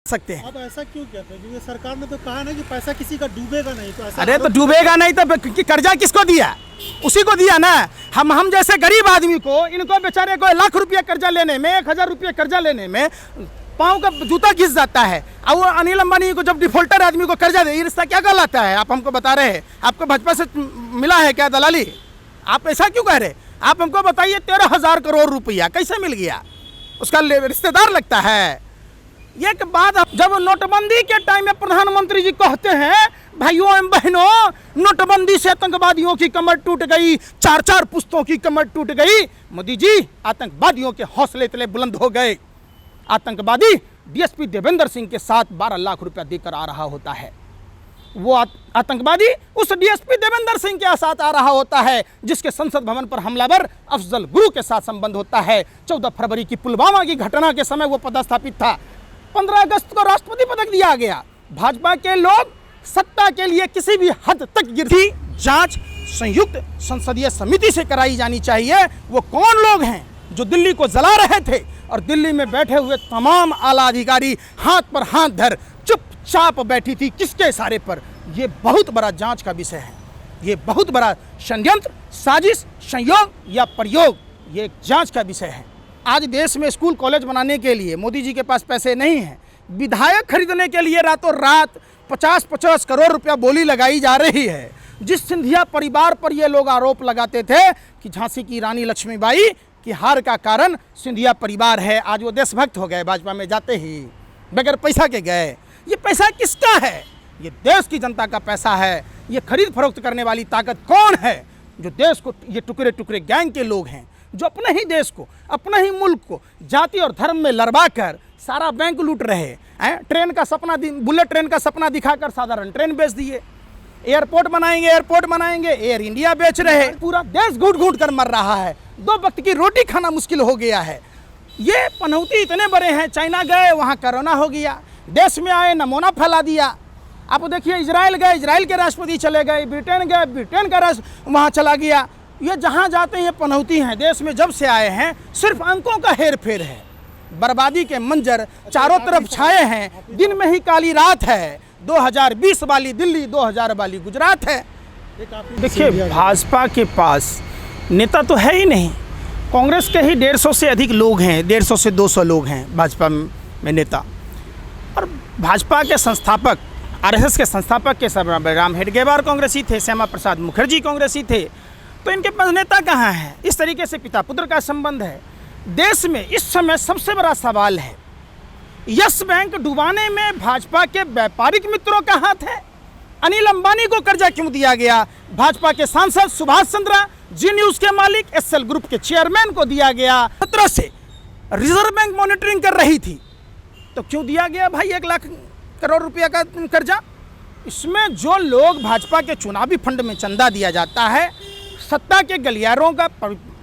सकते हैं। अब ऐसा क्यों कहते हैं? क्योंकि सरकार ने तो कहा ना कि पैसा किसी का डूबेगा नहीं, तो ऐसा अरे तो डूबेगा नहीं तो कर्जा किसको दिया? उसी को दिया ना। हम जैसे गरीब आदमी को, इनको बेचारे को लाख रुपया कर्जा लेने में, 1000 रुपया कर्जा लेने में पाँव का जूता घिस जाता है। और वो अनिल अंबानी को जब डिफॉल्टर आदमी को कर्जा दे, ये रिश्ता क्या कहलाता है? आप हमको बता रहे हैं। आपको भाजपा से मिला है क्या दलाली? आप ऐसा क्यों कह रहे? आप हमको बताइए 13,000 करोड़ रुपया कैसे मिल गया? उसका रिश्तेदार लगता है। एक बात, जब नोटबंदी के टाइम में प्रधानमंत्री जी कहते हैं भाइयों एवं बहनों, नोटबंदी से आतंकवादियों की कमर टूट गई, 4-4 पुश्तों की कमर टूट गई। मोदी जी, आतंकवादियों के हौसले इतने बुलंद हो गए। आतंकवादी डीएसपी देवेंद्र सिंह के साथ 12 लाख रुपया देकर आ रहा होता है। वो आतंकवादी उस डीएसपी देवेंद्र सिंह के साथ आ रहा होता है जिसके संसद भवन पर हमलावर अफजल गुरु के साथ संबंध होता है। 14 फरवरी की पुलवामा की घटना के समय वो पदस्थापित था। 15 अगस्त को राष्ट्रपति पदक दिया गया। भाजपा के लोग सत्ता के लिए किसी भी हद तक गिरती जांच संयुक्त संसदीय समिति से कराई जानी चाहिए। वो कौन लोग हैं जो दिल्ली को जला रहे थे और दिल्ली में बैठे हुए तमाम आला अधिकारी हाथ पर हाथ धर चुपचाप बैठी थी, किसके इशारे पर? ये बहुत बड़ा जांच का विषय है। ये बहुत बड़ा षड्यंत्र, साजिश, संयोग या प्रयोग, ये एक जांच का विषय है। आज देश में स्कूल कॉलेज बनाने के लिए मोदी जी के पास पैसे नहीं हैं। विधायक खरीदने के लिए रातों रात 50-50 करोड़ रुपया बोली लगाई जा रही है। जिस सिंधिया परिवार पर ये लोग आरोप लगाते थे कि झांसी की रानी लक्ष्मीबाई की हार का कारण सिंधिया परिवार है, आज वो देशभक्त हो गए। भाजपा में जाते ही बगैर पैसा के गए। ये पैसा किसका है? ये देश की जनता का पैसा है। ये खरीद फरोख्त करने वाली ताकत कौन है? जो देश को, ये टुकड़े टुकड़े गैंग के लोग हैं जो अपने ही देश को, अपने ही मुल्क को जाति और धर्म में लड़वा कर सारा बैंक लूट रहे हैं। ट्रेन का सपना, बुलेट ट्रेन का सपना दिखाकर साधारण ट्रेन बेच दिए। एयरपोर्ट बनाएंगे, एयर इंडिया बेच रहे। पूरा देश घूट घूट कर मर रहा है। 2 वक्त की रोटी खाना मुश्किल हो गया है। ये पनौती इतने बड़े हैं। चाइना गए, वहाँ कोरोना हो गया। देश में आए, नमूना फैला दिया। आप देखिए, इजराइल गए, इजराइल के राष्ट्रपति चले गए। ब्रिटेन गए, ब्रिटेन का राष्ट्र वहाँ चला गया। ये जहाँ जाते हैं पनौती हैं। देश में जब से आए हैं सिर्फ अंकों का हेर फेर है। बर्बादी के मंजर चारों तरफ छाए हैं। दिन में ही काली रात है। 2020 वाली दिल्ली, 2000 वाली गुजरात है। देखिए, भाजपा के पास नेता तो है ही नहीं। कांग्रेस के ही 150 से अधिक लोग हैं, 150 से 200 लोग हैं भाजपा में नेता। और भाजपा के संस्थापक, आरएसएस के संस्थापक के राम हेडगेवार कांग्रेसी थे, श्यामा प्रसाद मुखर्जी कांग्रेसी थे। तो इनके पास नेता कहाँ है? इस तरीके से पिता पुत्र का संबंध है। देश में इस समय सबसे बड़ा सवाल है, यस बैंक डुबाने में भाजपा के व्यापारिक मित्रों का हाथ है। अनिल अंबानी को कर्जा क्यों दिया गया? भाजपा के सांसद सुभाष चंद्रा, जी न्यूज के मालिक, एसएल ग्रुप के चेयरमैन को दिया गया। 17 से रिजर्व बैंक मॉनिटरिंग कर रही थी, तो क्यों दिया गया भाई 1 लाख करोड़ रुपया का कर्जा? इसमें जो लोग भाजपा के चुनावी फंड में चंदा दिया जाता है, सत्ता के गलियारों का,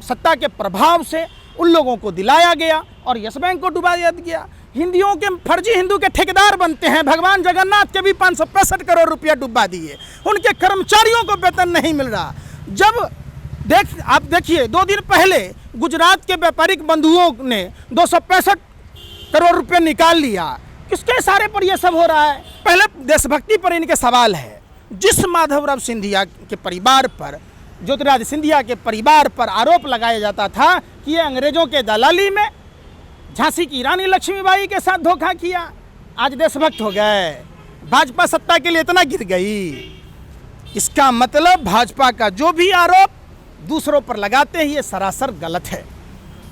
सत्ता के प्रभाव से उन लोगों को दिलाया गया और यस बैंक को डुबा दिया गया। हिंदुओं के, फर्जी हिंदू के ठेकेदार बनते हैं। भगवान जगन्नाथ के भी 565 करोड़ रुपया डुबा दिए। उनके कर्मचारियों को वेतन नहीं मिल रहा। जब आप देखिए, 2 दिन पहले गुजरात के व्यापारिक बंधुओं ने 265 करोड़ रुपये निकाल लिया। किसके इशारे पर यह सब हो रहा है? पहले देशभक्ति पर इनके सवाल है। जिस माधवराव सिंधिया के परिवार पर, ज्योतिरादित्य सिंधिया के परिवार पर आरोप लगाया जाता था कि ये अंग्रेजों के दलाली में झांसी की रानी लक्ष्मीबाई के साथ धोखा किया, आज देशभक्त हो गए। भाजपा सत्ता के लिए इतना गिर गई। इसका मतलब भाजपा का जो भी आरोप दूसरों पर लगाते हैं, ये सरासर गलत है।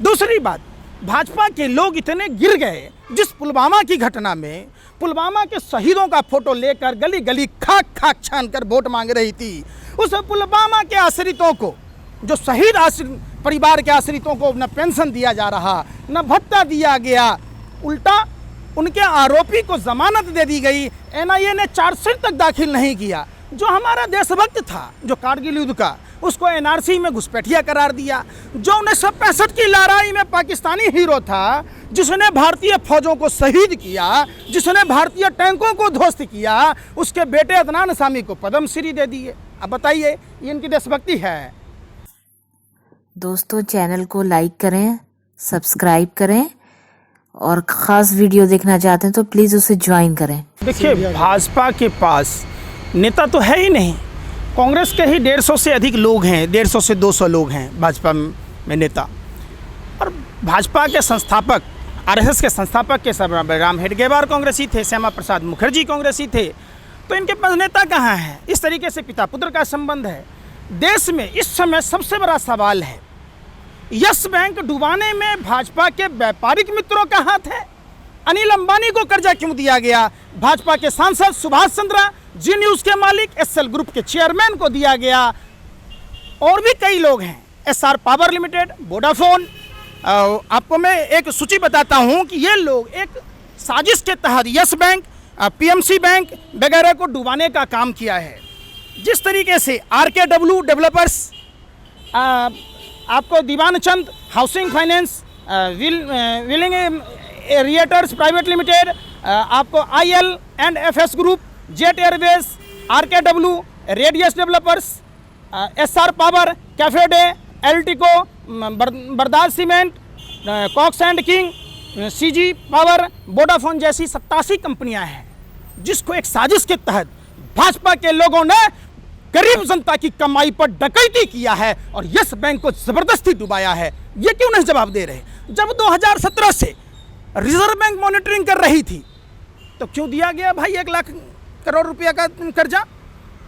दूसरी बात, भाजपा के लोग इतने गिर गए, जिस पुलवामा की घटना में पुलवामा के शहीदों का फोटो लेकर गली गली खाक खाक छान कर वोट मांग रही थी। उस पुलवामा के आश्रितों को, जो शहीद परिवार के आश्रितों को न पेंशन दिया जा रहा, न भत्ता दिया गया, उल्टा उनके आरोपी को जमानत दे दी गई। एनआईए ने चार्जशीट तक दाखिल नहीं किया। जो हमारा देशभक्त था, जो कारगिल युद्ध का, उसको एनआरसी में घुसपैठिया करार दिया। जो 1965 की लड़ाई में पाकिस्तानी हीरो था, जिसने भारतीय फौजों को शहीद किया, जिसने भारतीय टैंकों को ध्वस्त किया, उसके बेटे अदनान सामी को पद्मश्री दे दिए। अब बताइए, ये इनकी देशभक्ति है? दोस्तों, चैनल को लाइक करें, सब्सक्राइब करें और ख़ास वीडियो देखना चाहते हैं तो प्लीज़ उसे ज्वाइन करें। देखिए, भाजपा के पास नेता तो है ही नहीं। कांग्रेस के ही 150 से अधिक लोग हैं, 150 से 200 लोग हैं भाजपा में नेता। और भाजपा के संस्थापक, आरएसएस के संस्थापक के सब राम हेडगेवार कांग्रेसी थे, श्यामा प्रसाद मुखर्जी कांग्रेसी थे, तो इनके पास नेता कहाँ हैं? इस तरीके से पिता पुत्र का संबंध है। देश में इस समय सबसे बड़ा सवाल है, यस बैंक डुबाने में भाजपा के व्यापारिक मित्रों का हाथ है। अनिल अंबानी को कर्जा क्यों दिया गया? भाजपा के सांसद सुभाष चंद्रा, जी न्यूज़ के मालिक, एसएल ग्रुप के चेयरमैन को दिया गया। और भी कई लोग हैं, एसआर पावर लिमिटेड, वोडाफोन। आपको मैं एक सूची बताता हूं कि ये लोग एक साजिश के तहत यस बैंक, पीएमसी बैंक वगैरह को डुबाने का काम किया है। जिस तरीके से आरकेडब्ल्यू डेवलपर्स, आपको Dewanchand housing finance, willing realtors private limited, आपको IL&FS group, Jet Airways, RKW, Radius developers, SR power, cafe day, Altico, बरदास cement, Cox and Kings, CG power, Vodafone जैसी 87 कंपनियां हैं, जिसको एक साजिश के तहत भाजपा के लोगों ने गरीब जनता की कमाई पर डकैती किया है और यस बैंक को जबरदस्ती डुबाया है। ये क्यों नहीं जवाब दे रहे? जब 2017 से रिजर्व बैंक मॉनिटरिंग कर रही थी तो क्यों दिया गया भाई 1 लाख करोड़ रुपया का कर्जा?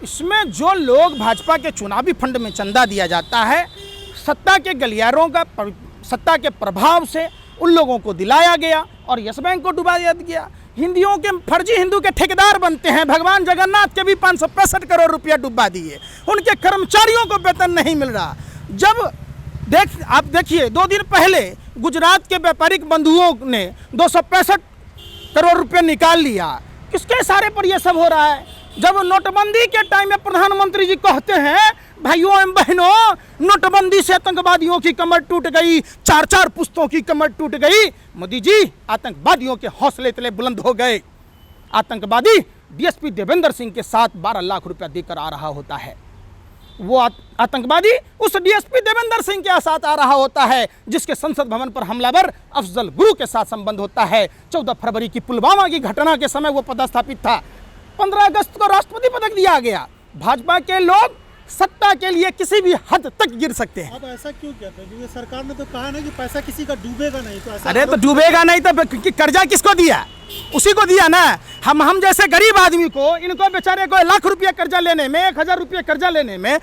इसमें जो लोग भाजपा के चुनावी फंड में चंदा दिया जाता है, सत्ता के गलियारों का, सत्ता के प्रभाव से उन लोगों को दिलाया गया और यस बैंक को डुबा दिया। हिंदुओं के फर्जी हिंदू के ठेकेदार बनते हैं। भगवान जगन्नाथ के भी 565 करोड़ रुपया डुबा दिए। उनके कर्मचारियों को वेतन नहीं मिल रहा। जब आप देखिए, 2 दिन पहले गुजरात के व्यापारिक बंधुओं ने 265 करोड़ रुपया निकाल लिया। किसके इशारे पर यह सब हो रहा है? जब नोटबंदी के टाइम में प्रधानमंत्री जी कहते हैं, भाइयों एवं बहनों, नोटबंदी से आतंकवादियों की कमर टूट गई, 4-4 पुश्तों की कमर टूट गई। मोदी जी, आतंकवादियों के हौसले इतने बुलंद हो गए। आतंकवादी डीएसपी देवेंद्र सिंह के साथ 12 लाख रुपया देकर आ रहा होता है। वो आतंकवादी उस डीएसपी देवेंद्र सिंह के साथ आ रहा होता है जिसके संसद भवन पर हमलावर अफजल गुरु के साथ संबंध होता है। 14 फरवरी की पुलवामा की घटना के समय वो पदस्थापित था। 15 अगस्त को राष्ट्रपति पदक दिया गया। भाजपा के लोग सत्ता के लिए किसी भी हद तक गिर सकते हैं। अब ऐसा क्यों कहते हैं? क्योंकि सरकार ने तो कहा ना कि पैसा किसी का डूबेगा नहीं, तो ऐसा अरे तो डूबेगा नहीं तो कर्जा किसको दिया? उसी को दिया ना। हम जैसे गरीब आदमी को, इनको बेचारे को 1 लाख रुपया कर्जा लेने में, 1000 रुपया कर्जा लेने में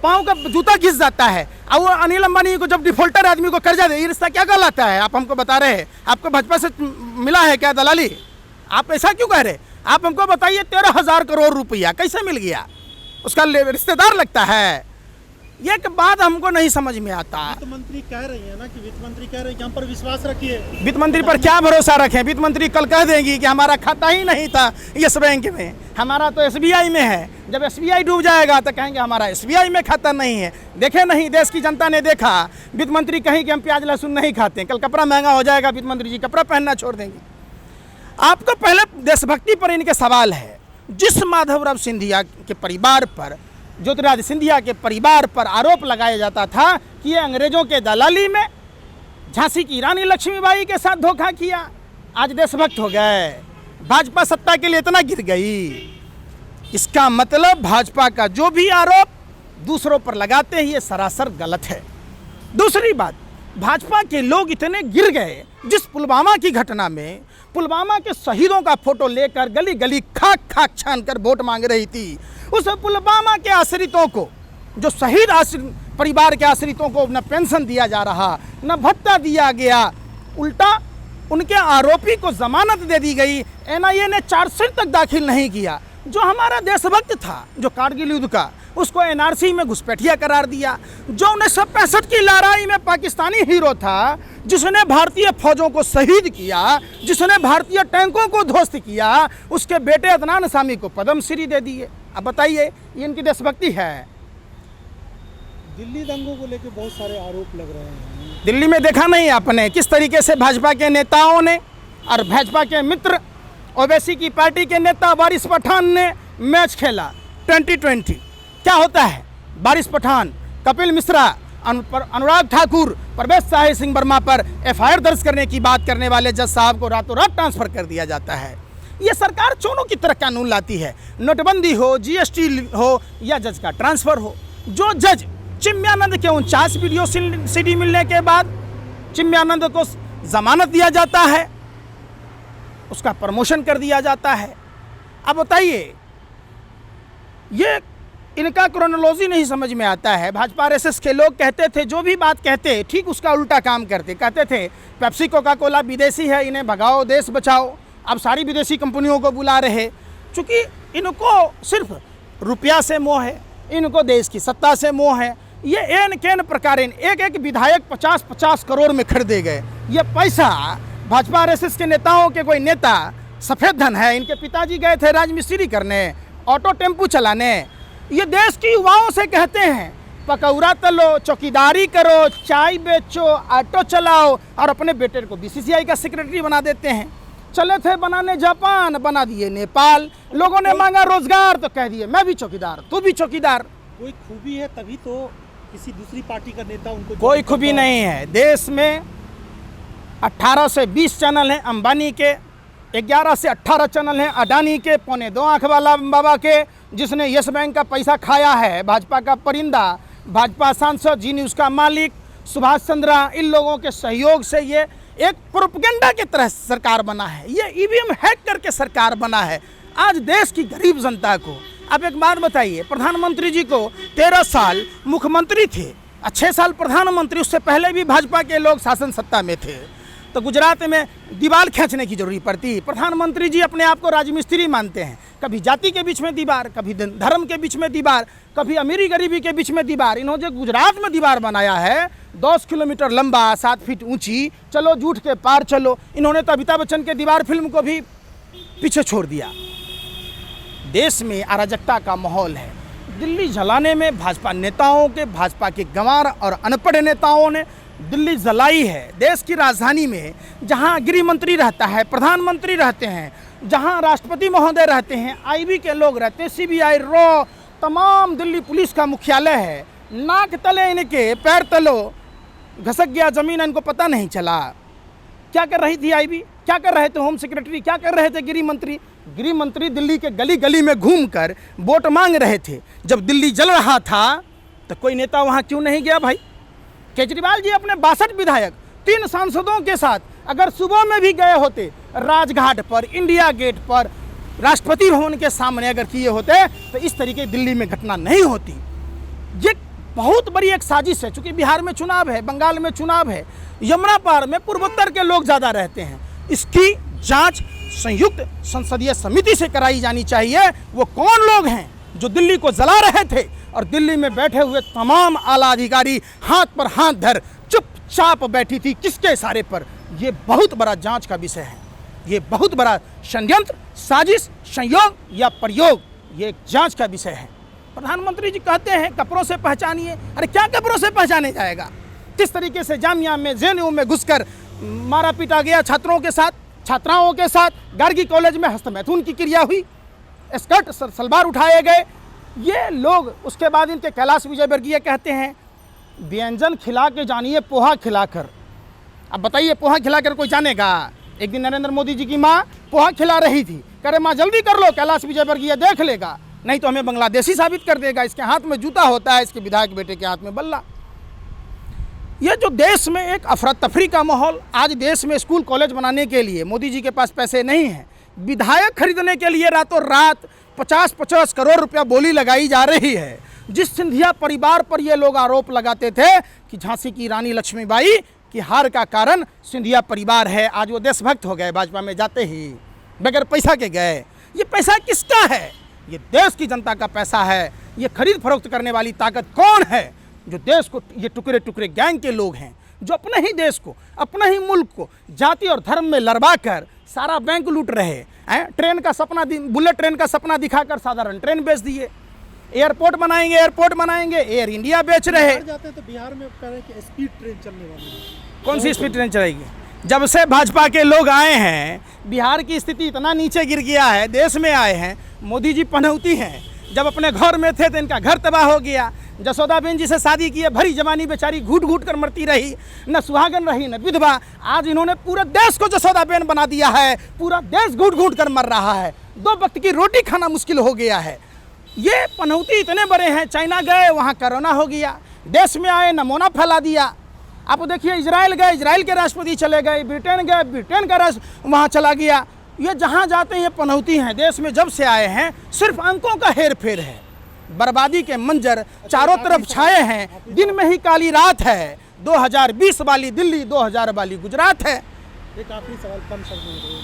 पाँव का जूता घिस जाता है। और वो अनिल अंबानी को जब डिफॉल्टर आदमी को कर्जा दे, ये रिश्ता क्या कहलाता है? आप हमको बता रहे हैं। आपको भाजपा से मिला है क्या दलाली? आप ऐसा क्यों कह रहे? आप हमको बताइए, 13,000 करोड़ रुपया कैसे मिल गया? उसका रिश्तेदार लगता है। ये बात हमको नहीं समझ में आता। वित्त मंत्री कह रही है ना कि वित्त मंत्री कह रहे हैं कि हम पर विश्वास रखिए। वित्त मंत्री पर क्या भरोसा रखें? वित्त मंत्री कल कह देंगी कि हमारा खाता ही नहीं था यस बैंक में, हमारा तो एसबीआई में है। जब एसबीआई डूब जाएगा तो कहेंगे हमारा एसबीआई में खाता नहीं है। देखे नहीं, देश की जनता ने देखा। वित्त मंत्री कहीं कि हम प्याज लहसुन नहीं खाते, कल कपड़ा महंगा हो जाएगा, वित्त मंत्री जी कपड़ा पहनना छोड़ देंगे। आपको पहले देशभक्ति पर इनके सवाल है। जिस माधवराव सिंधिया के परिवार पर, ज्योतिरादित्य सिंधिया के परिवार पर आरोप लगाया जाता था कि ये अंग्रेजों के दलाली में झांसी की रानी लक्ष्मीबाई के साथ धोखा किया, आज देशभक्त हो गए। भाजपा सत्ता के लिए इतना गिर गई। इसका मतलब भाजपा का जो भी आरोप दूसरों पर लगाते हैं, ये सरासर गलत है। दूसरी बात, भाजपा के लोग इतने गिर गए। जिस पुलवामा की घटना में पुलवामा के शहीदों का फोटो लेकर गली गली खाक छान कर वोट मांग रही थी, उस पुलवामा के आश्रितों को, जो शहीद परिवार के आश्रितों को न पेंशन दिया जा रहा, न भत्ता दिया गया, उल्टा उनके आरोपी को जमानत दे दी गई। एनआईए ने चार्जशीट तक दाखिल नहीं किया। जो हमारा देशभक्त था, जो कारगिल युद्ध का, उसको एनआरसी में घुसपैठिया करार दिया। जो 1965 की लड़ाई में पाकिस्तानी हीरो था, जिसने भारतीय फौजों को शहीद किया, जिसने भारतीय टैंकों को ध्वस्त किया, उसके बेटे अदनान सामी को पद्मश्री दे दिए। अब बताइए, ये इनकी देशभक्ति है? दिल्ली दंगों को लेकर बहुत सारे आरोप लग रहे हैं। दिल्ली में देखा नहीं आपने किस तरीके से भाजपा के नेताओं ने और भाजपा के मित्र ओवैसी की पार्टी के नेता वारिस पठान ने मैच खेला 2020। क्या होता है? वारिस पठान, कपिल मिश्रा अनुराग ठाकुर, परवेश साहिब सिंह वर्मा पर FIR दर्ज करने की बात करने वाले जज साहब को रातों रात ट्रांसफर कर दिया जाता है। ये सरकार चोरों की तरह कानून लाती है, नोटबंदी हो, GST हो या जज का ट्रांसफर हो। जो जज चिन्मयानंद के 49 वीडियो CD मिलने के बाद चिन्मयानंद को जमानत दिया जाता है, उसका प्रमोशन कर दिया जाता है। अब बताइए, ये इनका क्रोनोलॉजी नहीं समझ में आता है। भाजपा RSS के लोग कहते थे, जो भी बात कहते ठीक उसका उल्टा काम करते। कहते थे पेप्सी कोका कोला विदेशी है, इन्हें भगाओ, देश बचाओ। अब सारी विदेशी कंपनियों को बुला रहे, चूँकि इनको सिर्फ रुपया से मोह है, इनको देश की सत्ता से मोह है। ये एन केन प्रकार एक विधायक 50-50 करोड़ में खरीदे गए। ये पैसा भाजपा RSS के नेताओं के कोई नेता सफ़ेद धन है। इनके पिताजी गए थे राजमिस्त्री करने, ऑटो टेम्पू चलाने। ये देश के युवाओं से कहते हैं पकौड़ा तलो, चौकीदारी करो, चाय बेचो, ऑटो चलाओ, और अपने बेटे को BCCI का सेक्रेटरी बना देते हैं। चले थे बनाने जापान, बना दिए नेपाल। लोगों ने मांगा रोजगार तो कह दिए मैं भी चौकीदार, तू भी चौकीदार। कोई खूबी है तभी तो किसी दूसरी पार्टी का नेता उनको कोई खूबी नहीं है। देश में 18 से 20 चैनल हैं अंबानी के, 11 से 18 चैनल हैं अडानी के, 1.25 आँख वाला बाबा के, जिसने यस बैंक का पैसा खाया है, भाजपा का परिंदा, भाजपा सांसद, जी न्यूज़ का मालिक सुभाष चंद्रा। इन लोगों के सहयोग से ये एक प्रोपगेंडा की तरह सरकार बना है। ये EVM हैक करके सरकार बना है आज देश की गरीब जनता को। अब एक बात बताइए, प्रधानमंत्री जी को 13 साल मुख्यमंत्री थे, 6 साल प्रधानमंत्री, उससे पहले भी भाजपा के लोग शासन सत्ता में थे, तो गुजरात में दीवार खींचने की जरूरत पड़ती। प्रधानमंत्री जी अपने आप को राजमिस्त्री मानते हैं। कभी जाति के बीच में दीवार, कभी धर्म के बीच में दीवार, कभी अमीरी गरीबी के बीच में दीवार। इन्होंने गुजरात में दीवार बनाया है 10 किलोमीटर लंबा, 7 फीट ऊंची। चलो झूठ के पार चलो। इन्होंने तो अमिताभ बच्चन के दीवार फिल्म को भी पीछे छोड़ दिया। देश में अराजकता का माहौल है। दिल्ली जलाने में भाजपा नेताओं के, भाजपा के गंवार और अनपढ़ नेताओं ने दिल्ली जलाई है। देश की राजधानी में जहां गृह मंत्री रहता है, प्रधानमंत्री रहते हैं, जहां राष्ट्रपति महोदय रहते हैं, IB के लोग रहते हैं, CBI, रॉ, तमाम दिल्ली पुलिस का मुख्यालय है। नाक तले इनके, पैर तलो घसक गया ज़मीन, इनको पता नहीं चला। क्या कर रही थी IB, क्या कर रहे थे होम सेक्रेटरी, क्या कर रहे थे गृह मंत्री? गृह मंत्री दिल्ली के गली गली में घूमकर वोट मांग रहे थे। जब दिल्ली जल रहा था तो कोई नेता वहाँ क्यों नहीं गया भाई? केजरीवाल जी अपने 62 विधायक, 3 सांसदों के साथ अगर सुबह में भी गए होते, राजघाट पर, इंडिया गेट पर, राष्ट्रपति भवन के सामने अगर किए होते, तो इस तरीके दिल्ली में घटना नहीं होती। ये बहुत बड़ी एक साजिश है। चूँकि बिहार में चुनाव है, बंगाल में चुनाव है, यमुना पार में पूर्वोत्तर के लोग ज़्यादा रहते हैं। इसकी जांच संयुक्त संसदीय समिति से कराई जानी चाहिए। वो कौन लोग हैं जो दिल्ली को जला रहे थे और दिल्ली में बैठे हुए तमाम आला अधिकारी हाथ पर हाथ धर चुपचाप बैठी थी, किसके इशारे पर? ये बहुत बड़ा जांच का विषय है। ये बहुत बड़ा षड्यंत्र, साजिश, संयोग या प्रयोग, ये एक जांच का विषय है। प्रधानमंत्री जी कहते हैं कपड़ों से पहचानिए। अरे क्या कपड़ों से पहचाने जाएगा? किस तरीके से जामिया में, JNU में घुसकर मारा पीटा गया छात्रों के साथ, छात्राओं के साथ। गार्गी कॉलेज में हस्तमैथुन की क्रिया हुई, स्कर्ट सलवार उठाए गए। ये लोग, उसके बाद इनके कैलाश विजयवर्गीय कहते हैं व्यंजन खिला के जानिए, पोहा खिलाकर। अब बताइए, पोहा खिलाकर कोई जानेगा? एक दिन नरेंद्र मोदी जी की माँ पोहा खिला रही थी, कह रहे माँ जल्दी कर लो, कैलाश विजयवर्गीय देख लेगा, नहीं तो हमें बांग्लादेशी साबित कर देगा। इसके हाथ में जूता होता है, इसके विधायक बेटे के हाथ में बल्ला। ये जो देश में एक अफरा तफरी का माहौल, आज देश में स्कूल कॉलेज बनाने के लिए मोदी जी के पास पैसे नहीं हैं, विधायक खरीदने के लिए रातों रात 50-50 करोड़ रुपया बोली लगाई जा रही है। जिस सिंधिया परिवार पर ये लोग आरोप लगाते थे कि झांसी की रानी लक्ष्मीबाई की हार का कारण सिंधिया परिवार है, आज वो देशभक्त हो गए भाजपा में जाते ही, बगैर पैसा के गए। ये पैसा किसका है? ये देश की जनता का पैसा है। ये खरीद फरोख्त करने वाली ताकत कौन है? जो देश को, ये टुकड़े टुकड़े गैंग के लोग हैं, जो अपने ही देश को, अपने ही मुल्क को जाति और धर्म में लड़वा कर सारा बैंक लूट रहे हैं। ट्रेन का सपना, बुलेट ट्रेन का सपना दिखाकर साधारण ट्रेन बेच दिए। एयरपोर्ट बनाएंगे, एयरपोर्ट बनाएंगे, एयर इंडिया बेच रहे। जाते हैं तो बिहार में कह रहे हैं कि स्पीड ट्रेन चलने वाली है। कौन सी स्पीड ट्रेन चलेगी? जब से भाजपा के लोग आए हैं, बिहार की स्थिति इतना नीचे गिर गया है। देश में आए हैं, मोदी जी पनौती हैं। जब अपने घर में थे तो इनका घर तबाह हो गया। जसोदाबेन जी से शादी की है, भरी जवानी बेचारी घूट घूट कर मरती रही, न सुहागन रही न विधवा। आज इन्होंने पूरे देश को जसोदाबेन बना दिया है, पूरा देश घूट घूट कर मर रहा है, 2 वक्त की रोटी खाना मुश्किल हो गया है। ये पनौती इतने बड़े हैं, चाइना गए वहाँ कोरोना हो गया, देश में आए नमूना फैला दिया। आप देखिए इजराइल गए, इजराइल के राष्ट्रपति चले गए, ब्रिटेन गए, ब्रिटेन का राष्ट्र वहाँ चला गया। ये जहाँ जाते हैं ये पनौती हैं, देश में जब से आए हैं सिर्फ अंकों का हेर फेर है, बर्बादी के मंजर चारों तरफ छाए हैं। दिन में ही काली रात है, 2020 वाली दिल्ली, 2000 वाली गुजरात है। एक आखिरी सवाल कम शब्द में करूँ,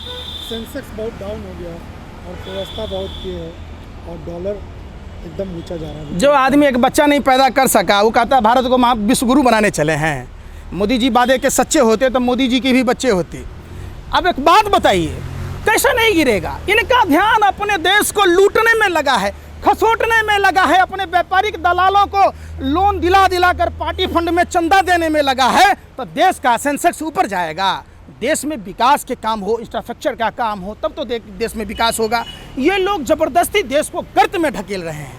सेंसेक्स बहुत डाउन हो गया अर्थव्यवस्था बहुत ये है और डॉलर एकदम ऊंचा जा रहा है। जो आदमी एक बच्चा नहीं पैदा कर सका वो कहता है भारत को महा विश्व गुरु बनाने चले हैं। मोदी जी वादे के सच्चे होते तो मोदी जी के भी बच्चे होते। अब एक बात बताइए, कैसे नहीं गिरेगा? इनका ध्यान अपने देश को लूटने में लगा है, खसोटने में लगा है, अपने व्यापारिक दलालों को लोन दिला दिला कर पार्टी फंड में चंदा देने में लगा है। तो देश का सेंसेक्स ऊपर जाएगा, देश में विकास के काम हो, इंफ्रास्ट्रक्चर का काम हो, तब तो देश में विकास होगा। ये लोग जबरदस्ती देश को गर्त में ढकेल रहे हैं।